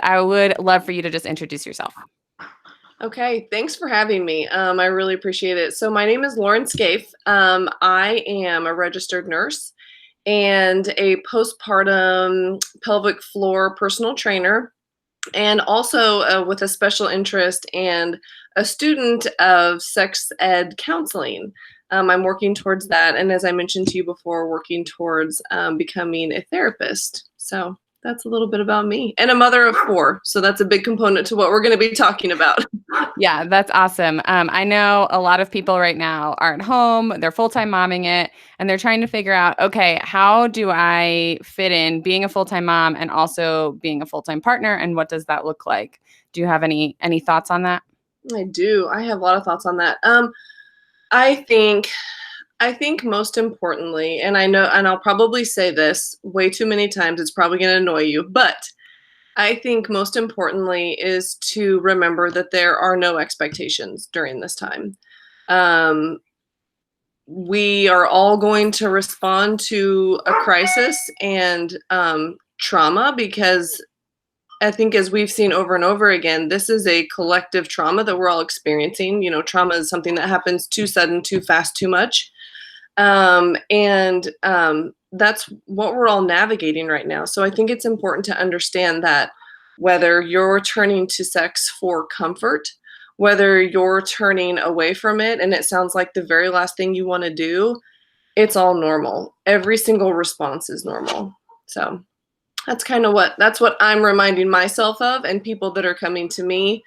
I would love for you to just introduce yourself. Okay, thanks for having me. I really appreciate it. So my name is Lauren Scafe. I am a registered nurse and a postpartum pelvic floor personal trainer, and also with a special interest and a student of sex ed counseling. I'm working towards that, and as I mentioned to you before, working towards becoming a therapist. So that's a little bit about me, and a mother of four. So that's a big component to what we're going to be talking about. Yeah, that's awesome. I know a lot of people right now are at home, they're full-time momming it, and they're trying to figure out, okay, how do I fit in being a full-time mom and also being a full-time partner, and what does that look like? Do you have any thoughts on that? I do. I have a lot of thoughts on that. I think I think most importantly, and I know, and I'll probably say this way too many times, it's probably going to annoy you, but I think most importantly is to remember that there are no expectations during this time. Um, we are all going to respond to a crisis and trauma, because I think, as we've seen over and over again, this is a collective trauma that we're all experiencing. Trauma is something that happens too sudden, too fast, too much. And that's what we're all navigating right now. So I think it's important to understand that whether you're turning to sex for comfort, whether you're turning away from it, and it sounds like the very last thing you want to do, it's all normal. Every single response is normal. So that's what I'm reminding myself of, and people that are coming to me,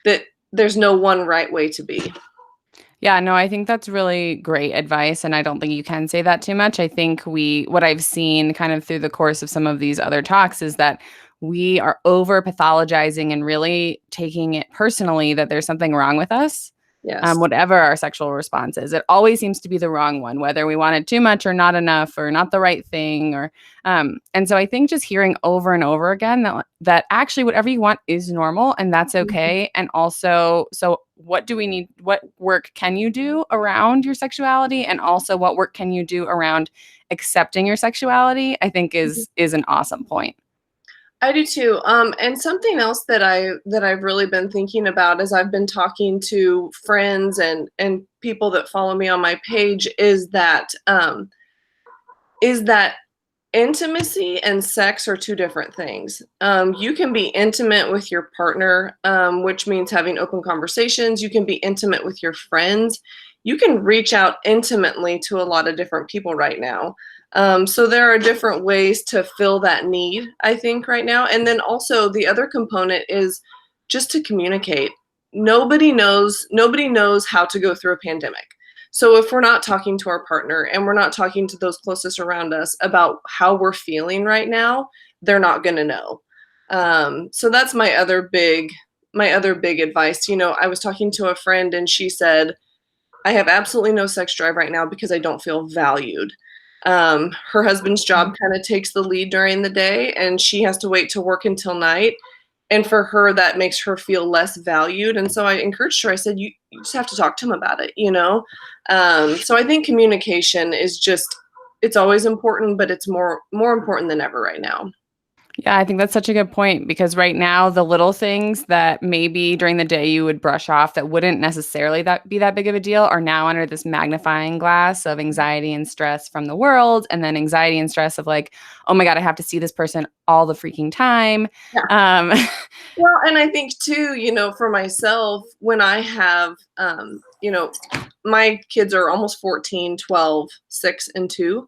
that there's no one right way to be. Yeah, no, I think that's really great advice, and I don't think you can say that too much. I think what I've seen kind of through the course of some of these other talks is that we are over pathologizing and really taking it personally that there's something wrong with us, Yes. whatever our sexual response is. It always seems to be the wrong one, whether we wanted too much or not enough or not the right thing. And so I think just hearing over and over again that actually whatever you want is normal and that's okay. And also, so what do we need? What work can you do around your sexuality? And also what work can you do around accepting your sexuality? I think is an awesome point. I do too. And something else that I've really been thinking about as I've been talking to friends and people that follow me on my page is that intimacy and sex are two different things. You can be intimate with your partner, which means having open conversations. You can be intimate with your friends. You can reach out intimately to a lot of different people right now. So there are different ways to fill that need, I think, right now. And then also the other component is just to communicate. Nobody knows how to go through a pandemic. So if we're not talking to our partner and we're not talking to those closest around us about how we're feeling right now, they're not going to know. So that's my other big advice. I was talking to a friend and she said, I have absolutely no sex drive right now because I don't feel valued. Her husband's job kind of takes the lead during the day, and she has to wait to work until night. And for her, that makes her feel less valued. And so I encouraged her. I said, you just have to talk to him about it. So I think communication is it's always important, but it's more important than ever right now. Yeah, I think that's such a good point because right now the little things that maybe during the day you would brush off that wouldn't necessarily be that big of a deal are now under this magnifying glass of anxiety and stress from the world, and then anxiety and stress of like, oh my God, I have to see this person all the freaking time. Yeah. Um, Well, and I think too, for myself, when I have, my kids are almost 14, 12, 6, and 2.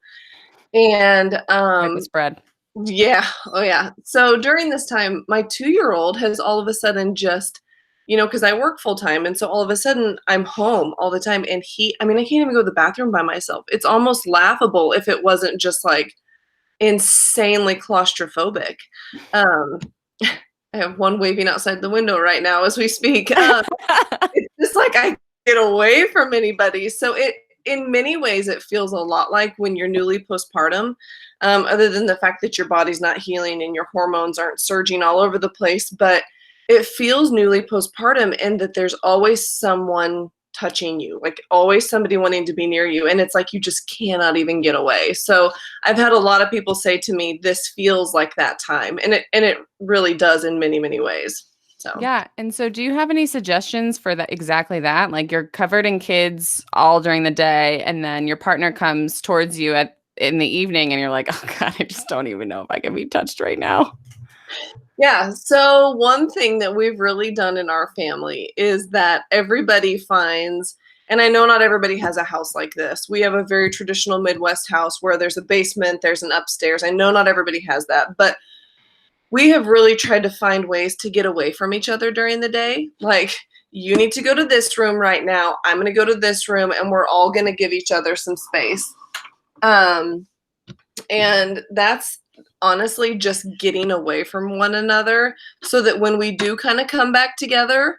And quite the spread. yeah, oh yeah. So during this time, my 2-year-old has all of a sudden just, because I work full time. And so all of a sudden I'm home all the time. And I can't even go to the bathroom by myself. It's almost laughable if it wasn't just like insanely claustrophobic. Um, I have one waving outside the window right now as we speak. It's just like I get away from anybody. So in many ways, it feels a lot like when you're newly postpartum, other than the fact that your body's not healing and your hormones aren't surging all over the place. But it feels newly postpartum, and that there's always someone touching you, like always somebody wanting to be near you. And it's like you just cannot even get away. So I've had a lot of people say to me, this feels like that time. And it really does in many, many ways. So Yeah. And so do you have any suggestions for that exactly that? Like you're covered in kids all during the day and then your partner comes towards you in the evening and you're like, "Oh God, I just don't even know if I can be touched right now." yeah. So one thing that we've really done in our family is that everybody finds, and I know not everybody has a house like this. We have a very traditional Midwest house where there's a basement, there's an upstairs. I know not everybody has that, but we have really tried to find ways to get away from each other during the day. Like, you need to go to this room right now. I'm going to go to this room, and we're all going to give each other some space. Um, and that's honestly just getting away from one another so that when we do kind of come back together,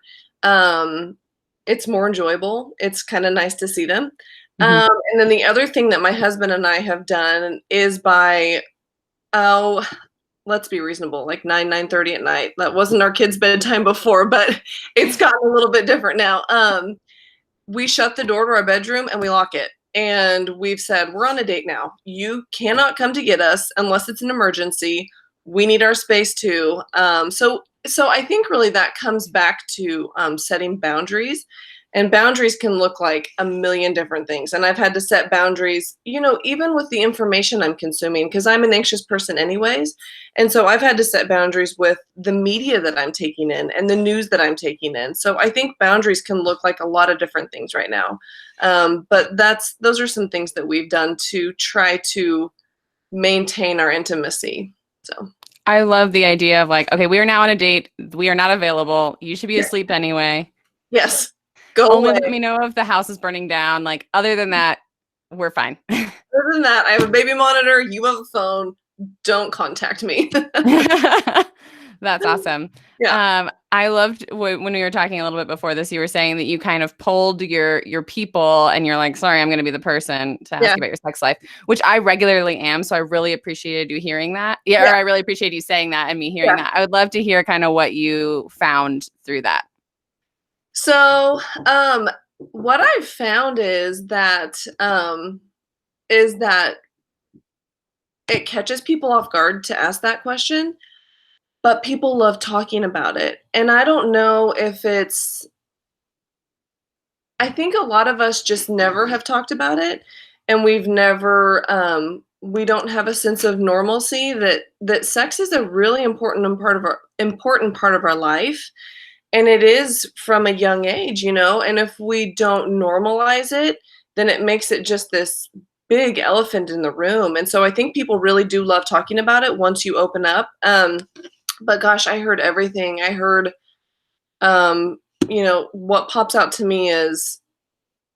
it's more enjoyable. It's kind of nice to see them. Mhm. And then the other thing that my husband and I have done is by, oh, let's be reasonable, like 9:30 at night. That wasn't our kids' bedtime before, but it's gotten a little bit different now. We shut the door to our bedroom and we lock it. And we've said, we're on a date now. You cannot come to get us unless it's an emergency. We need our space too. So I think really that comes back to setting boundaries. And boundaries can look like a million different things. And I've had to set boundaries, even with the information I'm consuming, because I'm an anxious person anyways. And so I've had to set boundaries with the media that I'm taking in and the news that I'm taking in. So I think boundaries can look like a lot of different things right now. But those are some things that we've done to try to maintain our intimacy. So I love the idea of like, okay, we are now on a date. We are not available. You should be yes, asleep anyway. yes, go Only away. let me know if the house is burning down. Like, other than that, we're fine. Other than that, I have a baby monitor. You have a phone. Don't contact me. That's awesome. Yeah, I loved when we were talking a little bit before this, you were saying that you kind of polled your people and you're like, sorry, I'm going to be the person to ask yeah, you about your sex life, which I regularly am. So I really appreciated you hearing that. Yeah. yeah, Or I really appreciate you saying that and me hearing yeah. that. I would love to hear kind of what you found through that. So, what I've found is that it catches people off guard to ask that question, but people love talking about it. And I don't know if I think a lot of us just never have talked about it, and we don't have a sense of normalcy that sex is a really important part of our life, and it is from a young age, and if we don't normalize it, then it makes it just this big elephant in the room. And so I think people really do love talking about it once you open up. But gosh, I heard everything. I heard, what pops out to me is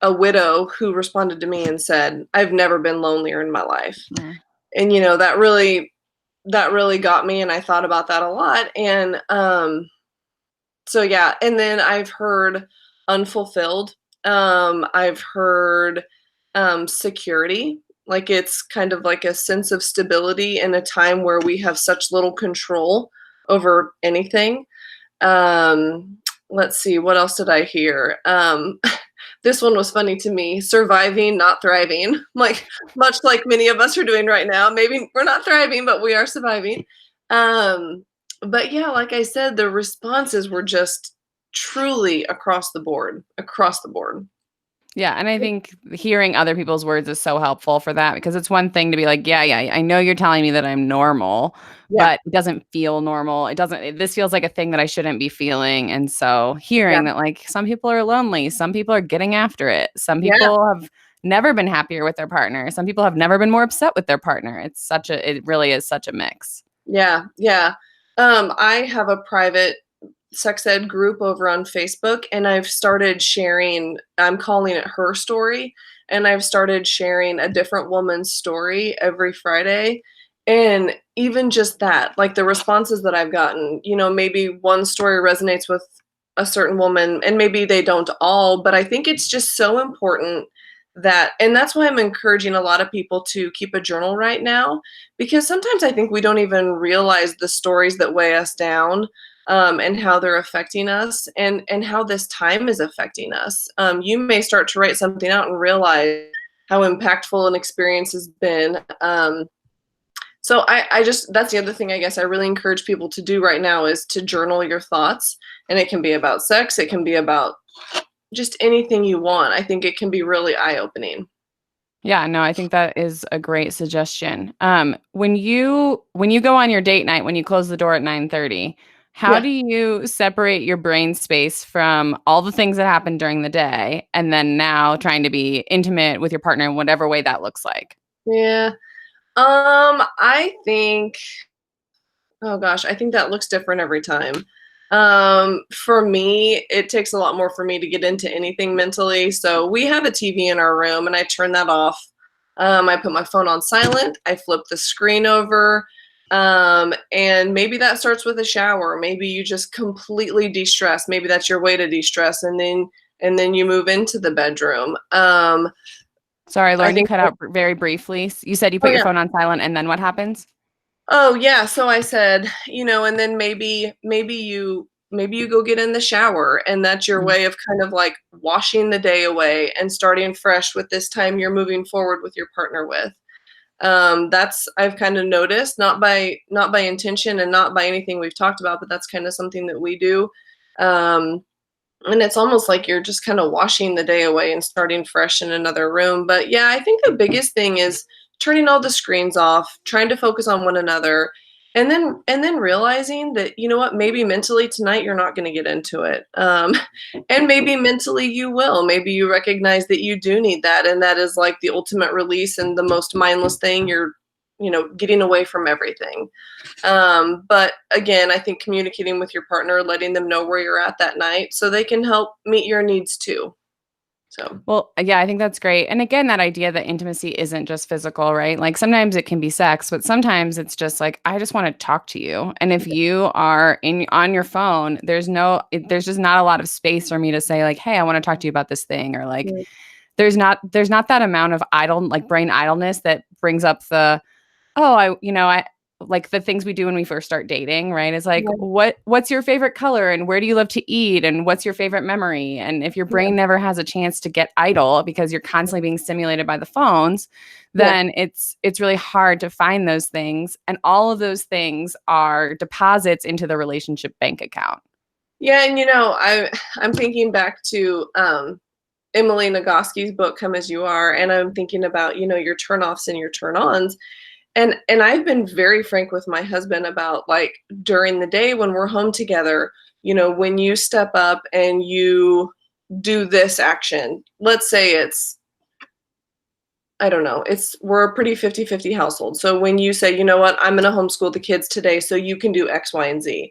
a widow who responded to me and said, "I've never been lonelier in my life." Mm. And that really got me, and I thought about that a lot. And so yeah, and then I've heard unfulfilled. I've heard security. Like it's kind of like a sense of stability in a time where we have such little control over anything. Um, let's see, what else did I hear? This one was funny to me. Surviving, not thriving. Like much like many of us are doing right now. Maybe we're not thriving, but we are surviving. Um, but yeah, like I said, the responses were just truly across the board, across the board. Yeah, and I think hearing other people's words is so helpful for that because it's one thing to be like, yeah, yeah, I know you're telling me that I'm normal, Yeah, but it doesn't feel normal. This feels like a thing that I shouldn't be feeling. And so yeah, hearing that like some people are lonely, some people are getting after it, some yeah, people have never been happier with their partner, some people have never been more upset with their partner. It really is such a mix. yeah, yeah. I have a private sex ed group over on Facebook, and I've started sharing, I'm calling it Her Story, and I've started sharing a different woman's story every Friday. And even just that, like the responses that I've gotten, maybe one story resonates with a certain woman and maybe they don't all, but I think it's just so important and that's why I'm encouraging a lot of people to keep a journal right now, because sometimes I think we don't even realize the stories that weigh us down. and how they're affecting us, and how this time is affecting us. You may start to write something out and realize how impactful an experience has been. So I just, that's the other thing I guess I really encourage people to do right now is to journal your thoughts. And it can be about sex, it can be about just anything you want. I think it can be really eye-opening. Yeah, no, I think that is a great suggestion. When you go on your date night, when you close the door at 9:30, how Yeah. do you separate your brain space from all the things that happened during the day and then now trying to be intimate with your partner in whatever way that looks like? Yeah. I think, oh gosh, I think that looks different every time. For me, it takes a lot more for me to get into anything mentally. So we have a TV in our room and I turn that off. I put my phone on silent, I flip the screen over. And maybe that starts with a shower. Maybe you just completely de-stress. Maybe that's your way to de-stress, and then you move into the bedroom. Sorry, I Lauren, you think cut out very briefly. You said you oh put your yeah. phone on silent and then what happens? Oh, yeah, so I said, and then maybe you go get in the shower, and that's your Mhm. way of kind of, like, washing the day away and starting fresh with this time you're moving forward with your partner with. That's I've kinda noticed, not by intention and not by anything we've talked about, but that's kinda something that we do. Um, and it's almost like you're just kinda washing the day away and starting fresh in another room. But, yeah, I think the biggest thing is turning all the screens off, trying to focus on one another, and then realizing that, you know what, maybe mentally tonight you're not gonna get into it. And maybe mentally you will. Maybe you recognize that you do need that, and that is, like, the ultimate release and the most mindless thing. You're, getting away from everything. But again, I think communicating with your partner, letting them know where you're at that night so they can help meet your needs too. So, Well, yeah, I think that's great. And again, that idea that intimacy isn't just physical, right? Like sometimes it can be sex, but sometimes it's just like I just want to talk to you. And if you are in on your phone, there's just not a lot of space for me to say like, "Hey, I want to talk to you about this thing," or like yeah, there's not that amount of brain idleness that brings up the oh, I like the things we do when we first start dating, right? Is like, yeah, what's your favorite color and where do you love to eat and what's your favorite memory? And if your yeah, brain never has a chance to get idle because you're constantly being stimulated by the phones, yeah. then it's really hard to find those things. And all of those things are deposits into the relationship bank account. Yeah, and I'm thinking back to Emily Nagoski's book Come As You Are, and I'm thinking about, your turn-offs and your turn-ons. And I've been very frank with my husband about, like, during the day when we're home together, when you step up and you do this action. Let's say it's, I don't know, we're a pretty 50-50 household. So when you say, "You know what? I'm gonna homeschool the kids today so you can do X, Y, and Z."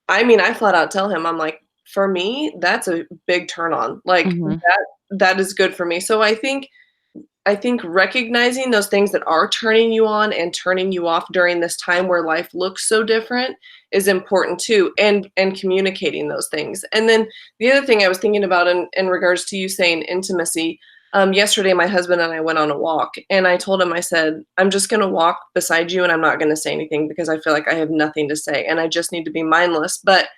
I mean, I flat out tell him, I'm like, "For me, that's a big turn on. Like, Mhm. that is good for me." So I think recognizing those things that are turning you on and turning you off during this time where life looks so different is important too, and communicating those things. And then the other thing I was thinking about in regards to you saying intimacy, yesterday my husband and I went on a walk, and I told him, I said, "I'm just gonna walk beside you and I'm not gonna say anything because I feel like I have nothing to say and I just need to be mindless." But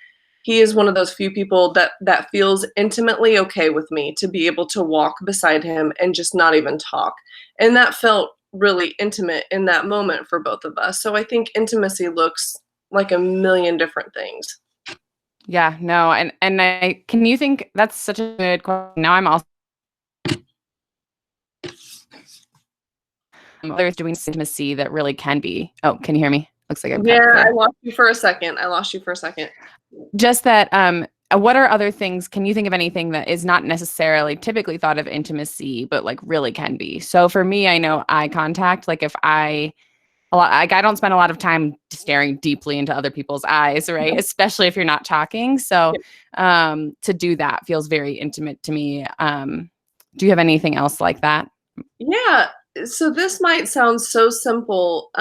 he is one of those few people that feels intimately okay with me to be able to walk beside him and just not even talk. And that felt really intimate in that moment for both of us. So I think intimacy looks like a million different things. Yeah, no, and I can you think that's such a good question. Now I'm also others doing intimacy that really can be. Oh, can you hear me? Looks like I'm cut Yeah, I there. lost you for a second. I lost you for a second. Just that, what are other things can you think of anything that is not necessarily typically thought of intimacy, but, like, really can be? So, for me, I know eye contact, like, if I a lot like, I don't spend a lot of time staring deeply into other people's eyes, right? Especially if you're not talking, so, to do that feels very intimate to me. Do you have anything else like that? Yeah. So this might sound so simple,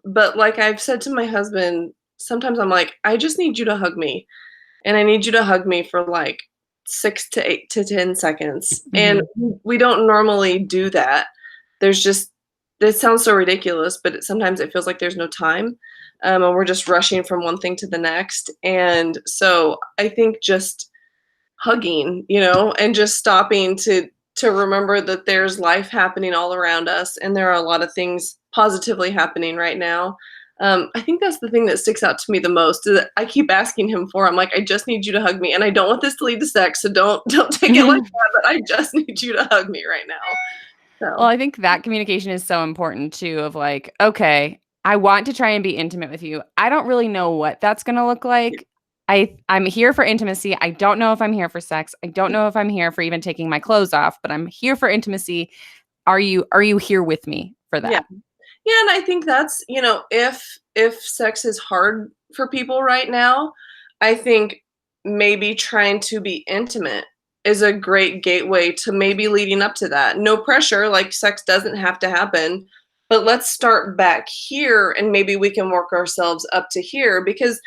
but like I've said to my husband, sometimes I'm like, I just need you to hug me. And I need you to hug me for like 6 to 8 to 10 seconds. And Mhm. we don't normally do that. There's just, it sounds so ridiculous, but sometimes it feels like there's no time. and we're just rushing from one thing to the next. And so I think just hugging, and just stopping to remember that there's life happening all around us, and there are a lot of things positively happening right now. I think that's the thing that sticks out to me the most. Is that I keep asking him for. I'm like, I just need you to hug me, and I don't want this to lead to sex, so don't take it like that. But I just need you to hug me right now. Well, So I think that communication is so important too, of like, okay, I want to try and be intimate with you. I don't really know what that's going to look like. I'm here for intimacy. I don't know if I'm here for sex. I don't know if I'm here for even taking my clothes off, but I'm here for intimacy. Are you here with me for yeah, that? yeah, and I think that's if sex is hard for people right now, I think maybe trying to be intimate is a great gateway to maybe leading up to that. No pressure, like sex doesn't have to happen, but let's start back here and maybe we can work ourselves up to here because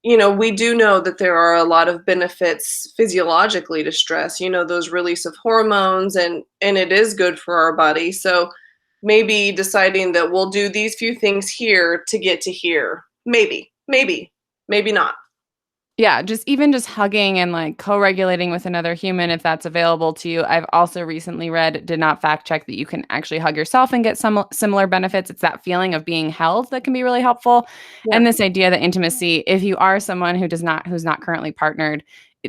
we do know that there are a lot of benefits physiologically to stress, those release of hormones and it is good for our body. So maybe deciding that we'll do these few things here to get to here. Maybe not. Yeah, just hugging and like co-regulating with another human if that's available to you. I've also recently read, did not fact check, that you can actually hug yourself and get some similar benefits. It's that feeling of being held that can be really helpful. Yeah. And this idea that intimacy, if you are someone who's not currently partnered,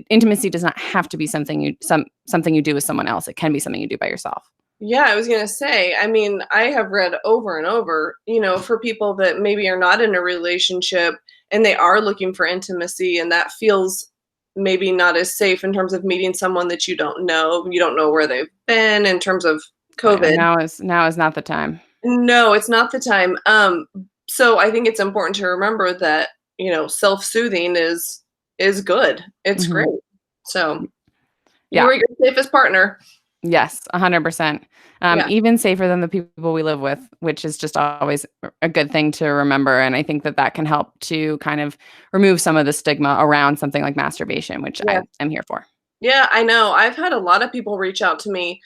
intimacy does not have to be something you do with someone else. It can be something you do by yourself. Yeah, I was going to say, I mean, I have read over and over, for people that maybe are not in a relationship and they are looking for intimacy and that feels maybe not as safe in terms of meeting someone that you don't know. You don't know where they've been in terms of Yeah, COVID. now is not the time. No, it's not the time. So I think it's important to remember that, self-soothing is good. It's Hmm. great. So you Yeah. are your safest partner. Yes, 100%. Yeah. Even safer than the people we live with, which is just always a good thing to remember. And I think that that can help to kind of remove some of the stigma around something like masturbation, which Yeah. I am here for. Yeah, I know. I've had a lot of people reach out to me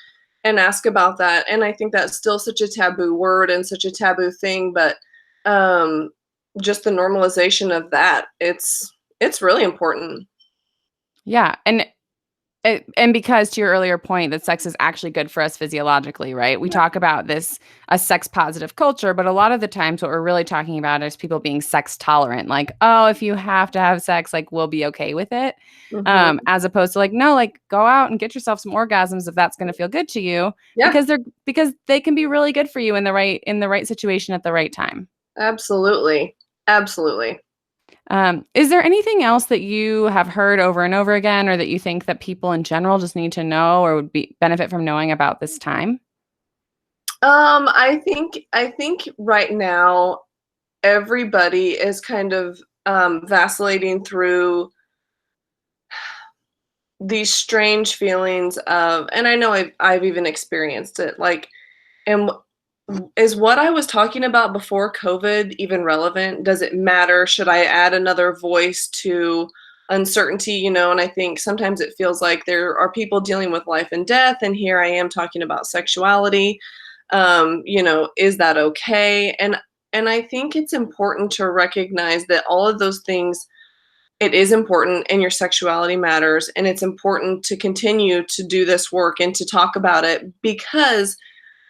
and ask about that, and I think that's still such a taboo word and such a taboo thing, but um just the normalization of that, it's really important. Yeah, and because to your earlier point that sex is actually good for us physiologically, right? We Yeah. talk about this a sex positive culture, but a lot of the times what we're really talking about is people being sex tolerant. Like, oh, if you have to have sex, like we'll be okay with it. Mhm. As opposed to like, no, like go out and get yourself some orgasms if that's going to feel good to you, Yeah, because they can be really good for you in the right situation at the right time. absolutely. Absolutely. Is there anything else that you have heard over and over again, or that you think that people in general just need to know or would be benefit from knowing about this time? I think right now everybody is kind of vacillating through these strange feelings of, and I know I've even experienced it, like, am is what I was talking about before COVID even relevant? Does it matter? Should I add another voice to uncertainty? And I think sometimes it feels like there are people dealing with life and death, and here I am talking about sexuality. Is that okay? And I think it's important to recognize that all of those things, it is important, and your sexuality matters, and it's important to continue to do this work and to talk about it because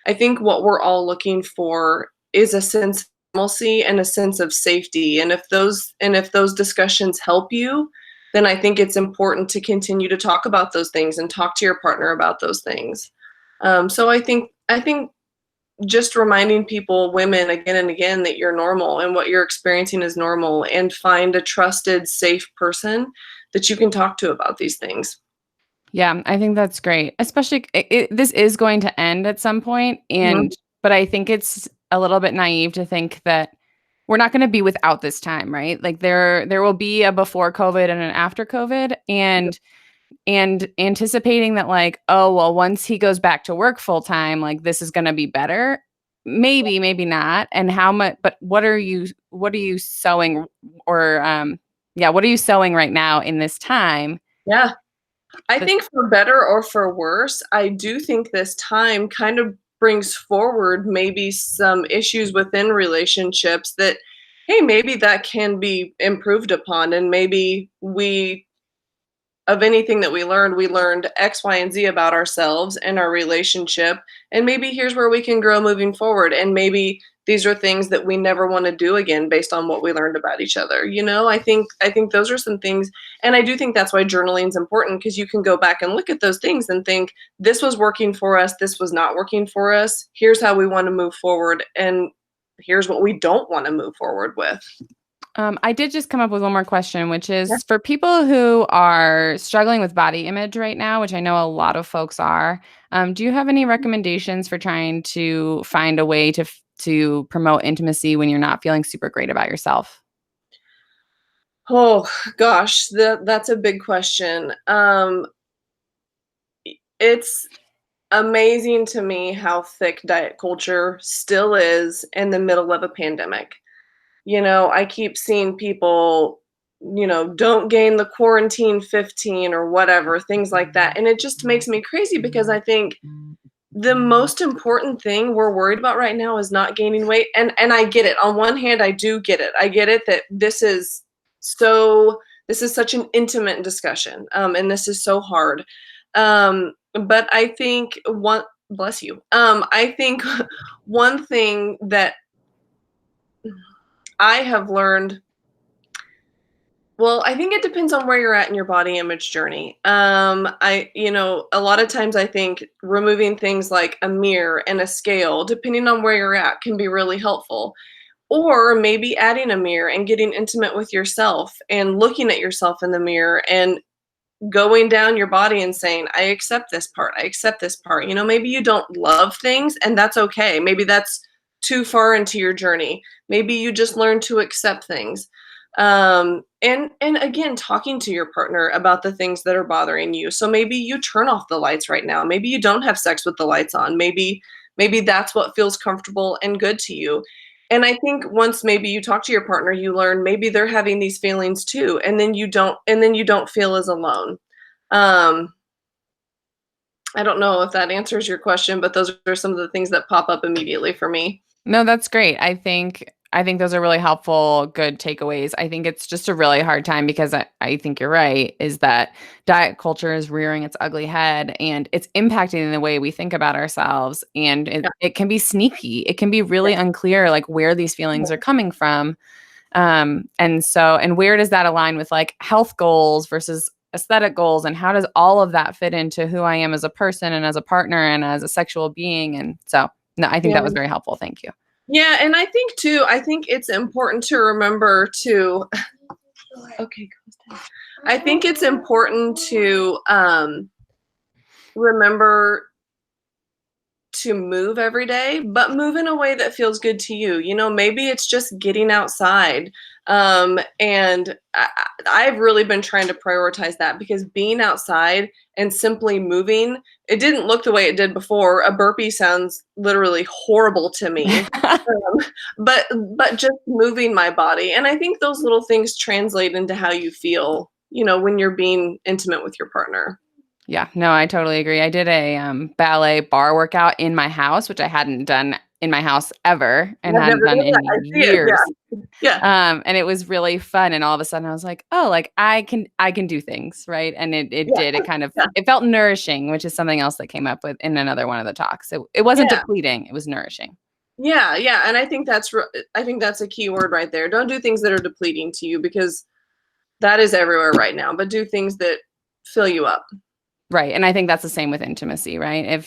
I think what we're all looking for is a sense of normalcy and a sense of safety. And if those discussions help you, then I think it's important to continue to talk about those things and talk to your partner about those things. So I think just reminding people, women, again and again, that you're normal and what you're experiencing is normal, and find a trusted, safe person that you can talk to about these things. Yeah, I think that's great. Especially this is going to end at some point, Mhm. but I think it's a little bit naive to think that we're not going to be without this time, right? Like there will be a before COVID and an after COVID, and anticipating that like, oh, well, once he goes back to work full time, like this is going to be better. Maybe not. And how much, but what are you sowing, or yeah, what are you sowing right now in this time? Yeah. I That think for better or for worse, I do think this time kind of brings forward maybe some issues within relationships that, hey, maybe that can be improved upon, and maybe of anything that we learned X, Y, and Z about ourselves and our relationship. And maybe here's where we can grow moving forward. And maybe these are things that we never want to do again based on what we learned about each other. I think those are some things. And I do think that's why journaling is important, because you can go back and look at those things and think, this was working for us, this was not working for us. Here's how we want to move forward. And here's what we don't want to move forward with. I did just come up with one more question, which is for people who are struggling with body image right now, which I know a lot of folks are. Do you have any recommendations for trying to find a way to promote intimacy when you're not feeling super great about yourself? Oh gosh, that's a big question. It's amazing to me how thick diet culture still is in the middle of a pandemic. I keep seeing people, don't gain the quarantine 15 or whatever, things like that. And it just makes me crazy, because I think the most important thing we're worried about right now is not gaining weight. And I get it. On one hand, I do get it. I get it that this is such an intimate discussion. And this is so hard. But I think one bless you. I think one thing that I have learned, well, I think it depends on where you're at in your body image journey. A lot of times I think removing things like a mirror and a scale, depending on where you're at, can be really helpful. Or maybe adding a mirror and getting intimate with yourself and looking at yourself in the mirror and going down your body and saying, I accept this part. I accept this part. Maybe you don't love things, and that's okay. Maybe that's too far into your journey. Maybe you just learn to accept things. And again, talking to your partner about the things that are bothering you. So maybe you turn off the lights right now. Maybe you don't have sex with the lights on. Maybe that's what feels comfortable and good to you. And I think once maybe you talk to your partner, you learn maybe they're having these feelings too, and then you don't feel as alone. Um, I don't know if that answers your question, but those are some of the things that pop up immediately for me. No, that's great. I think those are really helpful, good takeaways. I think it's just a really hard time because I think you're right, is that diet culture is rearing its ugly head and it's impacting the way we think about ourselves. And Yeah, it can be sneaky. It can be really unclear like where these feelings are coming from. And where does that align with like health goals versus aesthetic goals? And how does all of that fit into who I am as a person and as a partner and as a sexual being? And so, no, I think yeah. that was very helpful. Thank you. Yeah, and I think too, I think it's important to remember to okay, I think it's important to remember to move every day, but move in a way that feels good to you. Maybe it's just getting outside. And I've really been trying to prioritize that, because being outside and simply moving, it didn't look the way it did before. A burpee sounds literally horrible to me. But just moving my body. And I think those little things translate into how you feel, when you're being intimate with your partner. Yeah, no, I totally agree. I did a ballet bar workout in my house, which I hadn't done in my house ever and I've hadn't never done done that. in I see it. years. Yeah. Yeah. And it was really fun. And all of a sudden I was like, oh, like I can do things, right? And it Yeah. did. It kind of Yeah. it felt nourishing, which is something else that came up with in another one of the talks. It wasn't Yeah. depleting, it was nourishing. Yeah. Yeah. And I think that's a key word right there. Don't do things that are depleting to you, because that is everywhere right now, but do things that fill you up. Right. And I think that's the same with intimacy, right? Yep.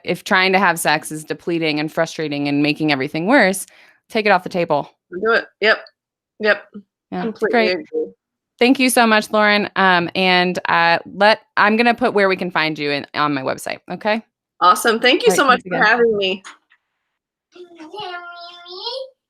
If trying to have sex is depleting and frustrating and making everything worse, take it off the table. Do it. Yep. Yep. Yeah, it's Completely great. agree. Thank you so much, Lauren. And I'm gonna put where we can find you on my website. Okay. Awesome. Thank you All right. so much Thanks for again. having me.